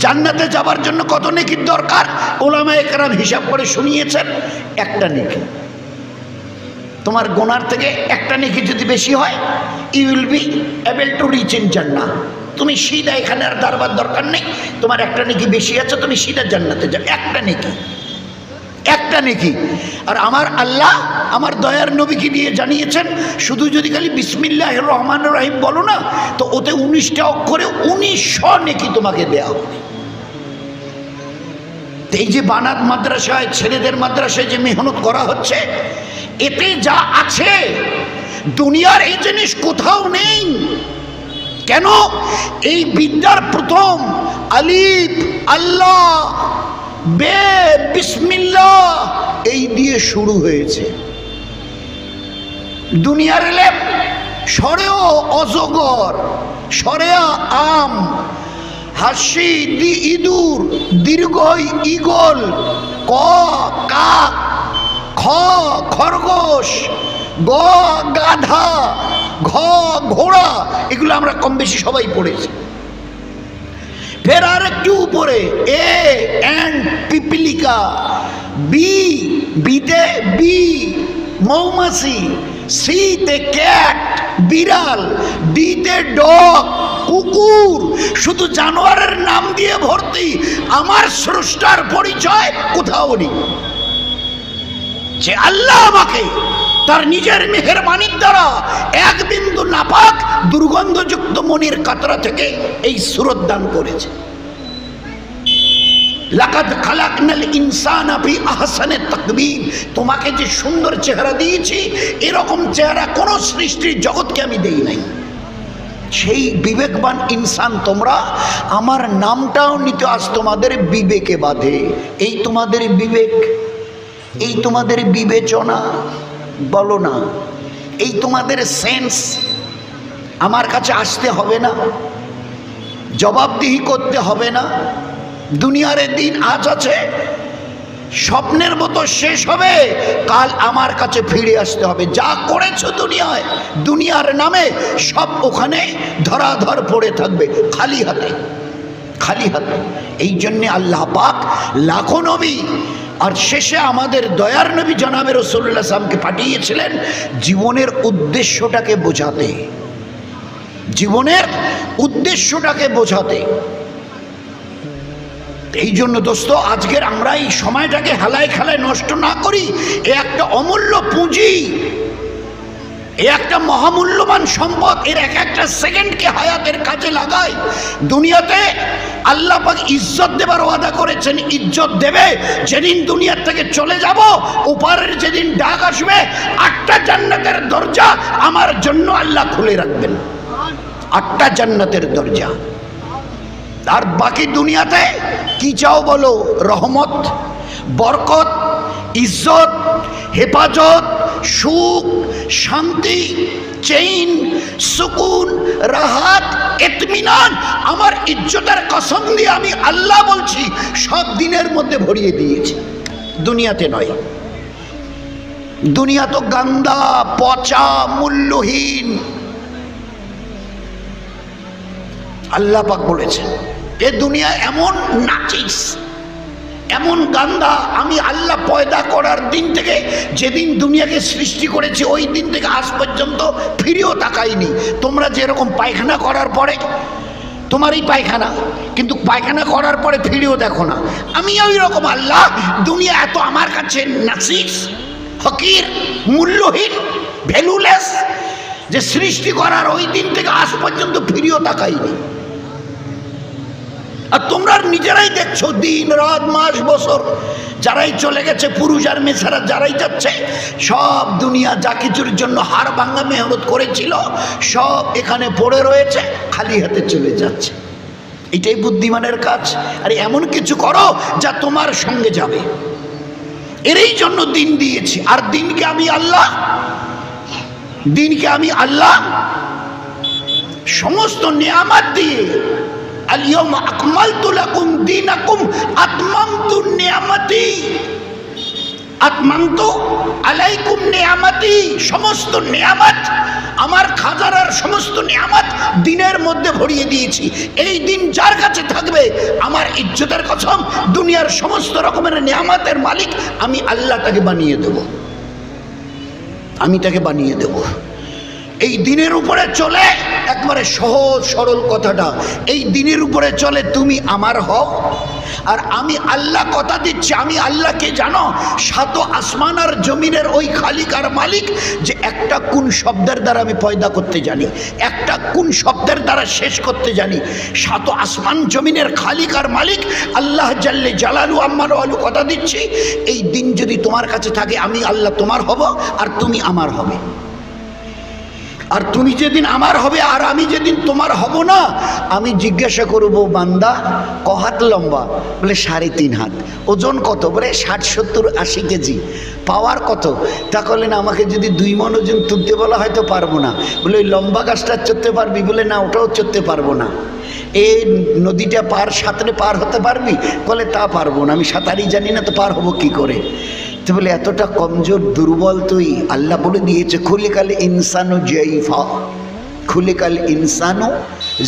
জান্নাতে যাবার জন্য কত নেকির দরকার? উলামায়ে কেরাম হিসাব করে শুনিয়েছেন, একটা নেকি। তোমার গুনার থেকে একটা নেকি যদি বেশি হয়, you will be able to reach in জান্নাহ। তুমি সিধা এখানে আর দাঁড়াবার দরকার নেই, তোমার একটা নেকি বেশি আছে, তুমি সিধা জান্নাতে যাও। একটা নেকি, একটা নেকি। আর আমার আল্লাহ আমার দয়ার নবীকে দিয়ে জানিয়েছেন, শুধু যদি খালি বিসমিল্লাহির রহমানির রহিম বলো না, তো ওতে 19টা অক্ষরে 1900 নেকি তোমাকে দেয়া হবে। এই যে বানাত মাদ্রাসায়, ছেলেদের মাদ্রাসায় যে মেহনত করা হচ্ছে, এতে যা আছে দুনিয়ার এই জিনিস কোথাও নেই। কেন? এই বিদ্যার প্রথম আলিফ, আল্লাহ, বে, বিসমিল্লাহ এই দিয়ে শুরু হয়েছে। দুনিয়ার লেপ সরেও অজগর, সরেয়া আম, হাসি দি ইঁদুর, দীর্ঘই ঈগল, ক কাক, খ খরগোশ, গ গাধা, ঘ ঘোড়া, এগুলো আমরা কম বেশি সবাই পড়েছি। ফের আর একটু উপরে এ অ্যান্ড পিপিলিকা, বি বিতে বি মৌমাছি, সিতে ক্যাট বিড়াল, ডিতে ডগ কুকুর, শুধু জানোয়ারের নাম দিয়ে ভর্তি। আমার স্রষ্টার পরিচয় কোথাও নেই। যে আল্লাহ আমাকে তার নিজের মেহেরবানির দ্বারা এক বিন্দু নাপাক দুর্গন্ধযুক্ত মনির কাতরা থেকে এই সূরত দান করেছে। লাকাদ খালাকনাল ইনসানা ফি আহসানি তাকবীম, তোমাকে যে সুন্দর চেহারা দিয়েছি, এরকম চেহারা কোন সৃষ্টির জগৎকে আমি দেই নাই। সেই বিবেকবান ইনসান তোমরা, আমার নামটাও নিতে আজ তোমাদের বিবেকে বাধে। এই তোমাদের বিবেক, এই তোমাদের বিবেচনা বলো না, এই তোমাদের সেন্স আমার কাছে আসতে হবে না, জবাবদিহি করতে হবে না। দুনিয়ার দিন আজ আছে, স্বপ্নের মতো শেষ হবে, কাল আমার কাছে ফিরে আসতে হবে। যা করেছো দুনিয়ায়, দুনিয়ার নামে সব ওখানে ধরাধর পড়ে থাকবে, খালি হাতে, খালি হাতে। এই জন্যে আল্লাহ পাক লাখো নবী আর শেষে আমাদের দয়ার নবী জনাবে রাসূলুল্লাহ সাল্লাল্লাহু পাঠিয়েছিলেন জীবনের উদ্দেশ্যটাকে বোঝাতে, জীবনের উদ্দেশ্যটাকে বোঝাতে। এই জন্য দোস্ত, আজকের আমরা এই সময়টাকে হেলায় খেলায় নষ্ট না করি। এ একটা অমূল্য পুঁজি, এ একটা মহামূল্যবান সম্পদ। এর এক একটা সেকেন্ডকে হায়াতের কাজে লাগাই। দুনিয়াতে আল্লাহ পাক ইজ্জত দেবার ওয়াদা করেছেন, ইজ্জত দেবে। যেদিন দুনিয়ার থেকে চলে যাব, উপরের যেদিন ডাক আসবে, 8টা জান্নাতের দরজা আমার জন্য আল্লাহ খুলে রাখবেন, 8টা জান্নাতের দরজা। আর বাকি দুনিয়াতে কি চাও বলো? রহমত, বরকত, ইজ্জত, হেফাজত, সুখ, শান্তি, চেইন, সুকুন, রাহাত, ইতমিনান। আমার ইজ্জতের কসম দিয়ে আমি আল্লাহ বলছি, সব দিনের মধ্যে ভরিয়ে দিয়েছি, দুনিয়াতে নয়। দুনিয়া তো গান্দা, পচা, মূল্যহীন। আল্লাহ পাক বলেছেন, এ দুনিয়া এমন নাচিস, এমন গান্দা। আমি আল্লাহ পয়দা করার দিন থেকে, যেদিন দুনিয়াকে সৃষ্টি করেছি, ওই দিন থেকে আজ পর্যন্ত ফিরেও তাকাইনি। তোমরা যেরকম পায়খানা করার পরে, তোমারই পায়খানা, কিন্তু পায়খানা করার পরে ফিরেও দেখো না, আমি ওই রকম। আল্লাহ দুনিয়া এত আমার কাছে নাচিস, ফকির, মূল্যহীন, ভ্যালুলেস, যে সৃষ্টি করার ওই দিন থেকে আজ পর্যন্ত ফিরেও তাকাইনি। আর তোমরা নিজেরাই দেখছো, দিন রাত মাস বছর যারাই চলে গেছে, পুরুষ আর মেয়েরা যারাই যাচ্ছে, সব দুনিয়া যা কিছুর জন্য হাড় ভাঙা মেহনত করেছিল, সব এখানে পড়ে রয়েছে, খালি হাতে চলে যাচ্ছে। এটাই বুদ্ধিমানের কাজ। আর এমন কিছু করো যা তোমার সঙ্গে যাবে। এরই জন্য দিন দিয়েছি। আর দিনকে আমি আল্লাহ, দিনকে আমি আল্লাহ সমস্ত নিয়ামত দিয়ে, আল-ইয়াওমা আকমালতু লাকুম দীনাকুম আতমামতু নিয়ামতি, আতমামতু আলাইকুম নিয়ামতি। সমস্ত নিয়ামত, আমার খাজানার সমস্ত নিয়ামত দিনের মধ্যে ভরিয়ে দিয়েছি। এই দিন যার কাছে থাকবে, আমার ইজ্জতের কসম, দুনিয়ার সমস্ত রকমের নিয়ামতের মালিক আমি আল্লাহ তাকে বানিয়ে দেব, আমি তাকে বানিয়ে দেব। এই দিনের উপরে চলে, একবারে সহজ সরল কথাটা, এই দিনের উপরে চলে তুমি আমার হও, আর আমি আল্লাহ কথা দিচ্ছি, আমি আল্লাহকে জানো, সাত আসমান আর জমিনের ওই খালিক আর মালিক, যে একটা কোন শব্দের দ্বারা আমি পয়দা করতে জানি, একটা কোন শব্দের দ্বারা শেষ করতে জানি। সাত আসমান জমিনের খালিক আর মালিক আল্লাহ জাল্লে জালালু আম্মার আলু কথা দিচ্ছি, এই দিন যদি তোমার কাছে থাকে আমি আল্লাহ তোমার হব আর তুমি আমার হবে। আর তুমি যেদিন আমার হবে আর আমি যেদিন তোমার হব না, আমি জিজ্ঞাসা করবো বান্দা ক হাত লম্বা? বলে 3.5 হাত। ওজন কত? বলে 60, 70, 80 কেজি। পাওয়ার কত? তা করলেন আমাকে যদি 2 মণ ওজন তুলতে বলা হয়তো পারবো না। বলে ওই লম্বা গাছটা চড়তে পারবি? বলে না, ওটাও চড়তে পারবো না। এই নদীটা সাঁতরে পার হতে পারবি? বলে তা পারবো না, আমি সাঁতারই জানি না, তো পার হবো কি করে? তো বলে এতটা কমজোর দুর্বল তুই? আল্লাহ বলে দিয়েছে খুলিকাল ইনসানু জাইফা, খুলিকাল ইনসানু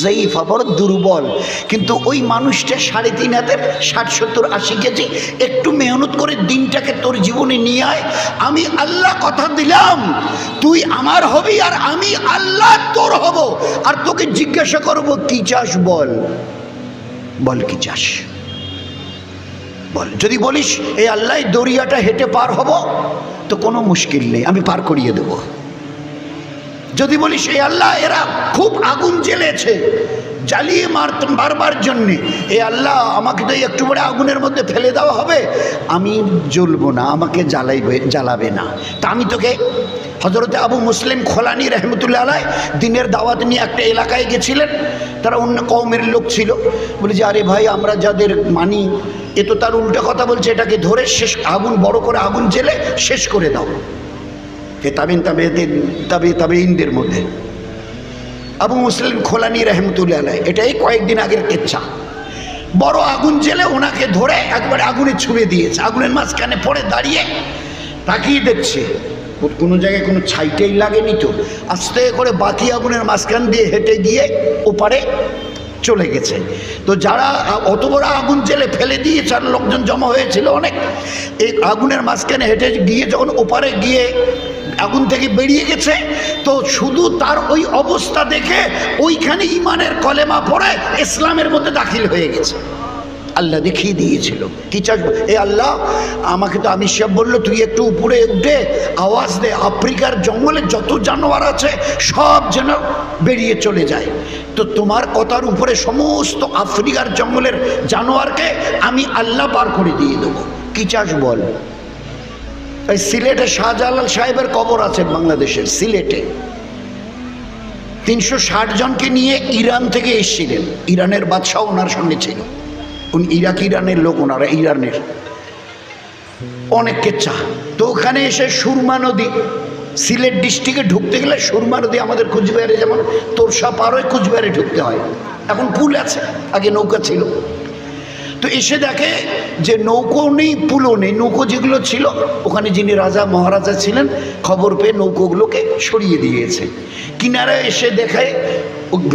জাইফা, বড় দুর্বল। কিন্তু ওই মানুষটা 3.5 হাতের, 60, 70, 80 কেজি। একটু মেহনত করে দিনটাকে তোর জীবনে নিয়ে আয়, আমি আল্লাহ কথা দিলাম তুই আমার হবি আর আমি আল্লাহ তোর হব। আর তোকে জিজ্ঞাসা করবো কি চাস? বল, বল কি চাস বল। যদি বলিস এই আল্লাহ দরিয়াটা হেঁটে পার হব, তো কোনো মুশকিল নেই, আমি পার করিয়ে দেব। যদি বলিস এই আল্লাহ এরা খুব আগুন জ্বেলেছে, জ্বালিয়ে মারবার জন্যে, এই আল্লাহ আমাকে তো একটু বড় আগুনের মধ্যে ফেলে দেওয়া হবে, আমি জ্বলবো না, আমাকে জ্বালাবে না। তা আমি তোকে, হজরতে আবু মুসলিম খোলানি রহমতুল্লাহ আলাইহি দিনের দাওয়াত নিয়ে একটা এলাকায় গেছিলেন। তারা অন্য কওমের লোক ছিল। বলে যে আরে ভাই, আমরা যাদের মানি এ তো তার উল্টো কথা বলছে, এটাকে ধরে শেষ, আগুন বড় করে আগুন জ্বেলে শেষ করে দাও। তাবেঈনদের মধ্যে আবু মুসলিম খোলানি রহমতুল্লাহ আলাইহি, এটাই কয়েকদিন আগের কিচ্ছা। বড় আগুন জ্বেলে ওনাকে ধরে একবার আগুনে ছুঁড়ে দিয়েছে। আগুনের মাঝখানে পড়ে দাঁড়িয়ে তাকিয়ে দেখছে, কোনো জায়গায় কোনো ছাইটাই লাগেনি। তো আস্তে করে বাকি আগুনের মাঝখান দিয়ে হেঁটে গিয়ে ওপারে চলে গেছে। তো যারা অত বড় আগুন জেলে ফেলে দিয়েছে, আর লোকজন জমা হয়েছিল অনেক, এই আগুনের মাঝখানে হেঁটে গিয়ে যখন ওপারে গিয়ে আগুন থেকে বেরিয়ে গেছে, তো শুধু তার ওই অবস্থা দেখে ওইখানে ইমানের কলেমা পড়ে ইসলামের মধ্যে দাখিল হয়ে গেছে। আল্লাহ দেখিয়ে দিয়েছিল কি চাস? এ আল্লাহ আমাকে তো আমি সব বললো, তুই একটু উপরে উঠে আওয়াজ দে, আফ্রিকার জঙ্গলে যত জানোয়ার আছে সব যেন বেরিয়ে চলে যায়। তো তোমার কথার উপরে সমস্ত আফ্রিকার জঙ্গলের জানোয়ারকে আমি আল্লাহ পার করে দিয়ে দেবো। কি চাস বল? এই সিলেটে শাহজালাল সাহেবের কবর আছে, বাংলাদেশের সিলেটে। 360 জনকে নিয়ে ইরান থেকে এসেছিলেন। ইরানের বাদশাহ ওনার সঙ্গে ছিল। ইরানের লোক, ওনারা ইরানের অনেক কেচ্ছা। তো ওখানে এসে সুরমা নদী, সিলেট ডিস্ট্রিক্টে ঢুকতে গেলে সুরমা নদী আমাদের কুচবিহারে যেমন তোরসা পার হয়ে কুচবিহারে ঢুকতে হয়, এখন পুল আছে, আগে নৌকা ছিল। তো এসে দেখে যে নৌকো নেই, পুলও নেই। নৌকো যেগুলো ছিল ওখানে যিনি রাজা মহারাজা ছিলেন, খবর পেয়ে নৌকোগুলোকে সরিয়ে দিয়েছে। কিনারে এসে দেখে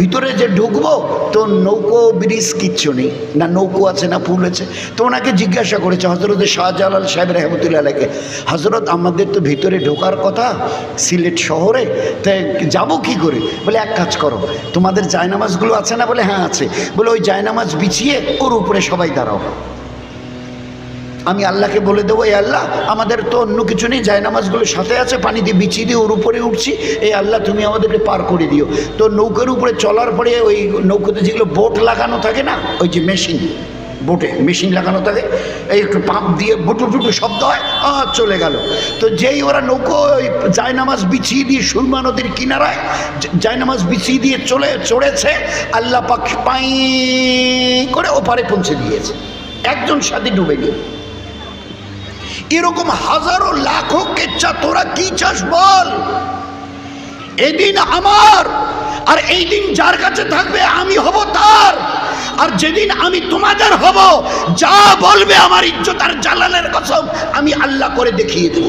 ভিতরে যে ঢুকবো, তো নৌকো ব্রিজ কিচ্ছু নেই, না নৌকো আছে না পুল আছে। তো ওনাকে জিজ্ঞাসা করেছে হজরত শাহজালাল সাহেব রহমতুল্লাহ আলাইহি, হজরত আমাদের তো ভিতরে ঢোকার কথা সিলেট শহরে, তাই যাবো কি করে? বলে এক কাজ করো, তোমাদের জায়নামাজগুলো আছে না? বলে হ্যাঁ আছে। বলে ওই জায়নামাজ বিছিয়ে ওর উপরে সবাই দাঁড়াও, আমি আল্লাহকে বলে দেবো এই আল্লাহ আমাদের তো অন্য কিছু নেই, জায়নামাজগুলো সাথে আছে, পানি দিয়ে বিছিয়ে দিয়ে ওর উপরে উঠছি, এই আল্লাহ তুমি আমাদেরকে পার করে দিও। তো নৌকার উপরে চলার পরে ওই নৌকাতে যেগুলো বোট লাগানো থাকে না, ওই যে মেশিন, বোটে মেশিন লাগানো থাকে, এই একটু পাম্প দিয়ে বুটু টুটু শব্দ হয়, চলে গেল। তো যেই ওরা নৌকো ওই জায়নামাজ বিছিয়ে দিয়ে সুরমা নদীর কিনারায় জায়নামাজ বিছিয়ে দিয়ে চড়েছে, আল্লাহ পাক পাই করে ওপারে পৌঁছে দিয়েছে, একজন সাথে ডুবে গিয়ে। এরকম হাজারো লাখো কেচ্ছা, তোরা কি চাস বল? এদিন আমার, আর এই দিন যার কাছে থাকবে আমি হব তার। আর যেদিন আমি তোমাদের হব, যা বলবে আমার ইজ্জত আর জালালের কসম আমি আল্লাহ করে দেখিয়ে দেব।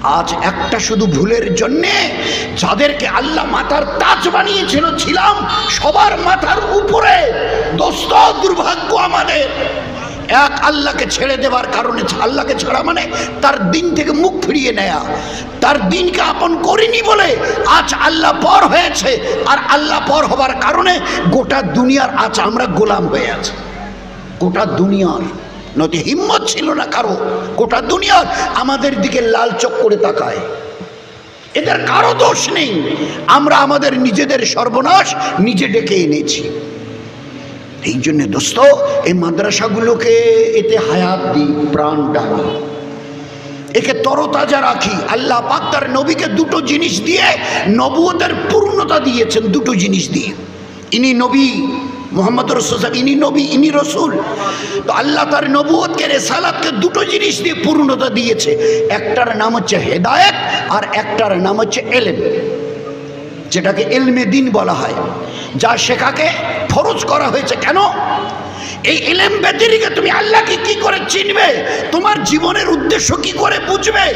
আজ একটা শুধু ভুলের জন্যে যাদেরকে আল্লাহ মাথার তাজ বানিয়েছিল ছিলাম সবার মাথার উপরে। দোস্ত, দুর্ভাগ্য আমাদের। এক আল্লাহকে ছেড়ে দেবার কারণে, আল্লাহকে ছাড়া মানে তার দিন থেকে মুখ ফিরিয়ে নেয়া, তার দিনকে আপন করিনি বলে আজ আল্লাহ পর হয়েছে। আর আল্লাহ পর হবার কারণে গোটা দুনিয়ার আজ আমরা গোলাম হয়ে আছি। গোটা দুনিয়ার নয়তো হিম্মত ছিল না কারো, গোটা দুনিয়ার আমাদের দিকে লাল চোখ করে তাকায়। এদের কারো দোষ নেই, আমরা আমাদের নিজেদের সর্বনাশ নিজে ডেকে এনেছি। এই জন্য দোস্ত, এই মাদ্রাসাগুলোকে এতে হায়াত দিই, প্রাণ ডালি, একে তরতাজা রাখি। আল্লাহ পাক তার নবীকে দুটো জিনিস দিয়ে নবুয়তের পূর্ণতা দিয়েছেন, দুটো জিনিস দিয়ে। ইনি নবী মোহাম্মদ রসুল, ইনি নবী, ইনি রসুল। তো আল্লাহ তার নবুয়তকে, রেসালাতকে দুটো জিনিস দিয়ে পূর্ণতা দিয়েছে। একটার নাম হচ্ছে হেদায়েত, আর একটার নাম হচ্ছে এলেম, যেটাকে এলমে দিন বলা হয়, যা শেখাকে ফরজ করা হয়েছে। কেন? এই ইলম ব্যতিরেকে তুমি আল্লাহকে কি করে চিনবে? তোমার জীবনের উদ্দেশ্য কি করে বুঝবে?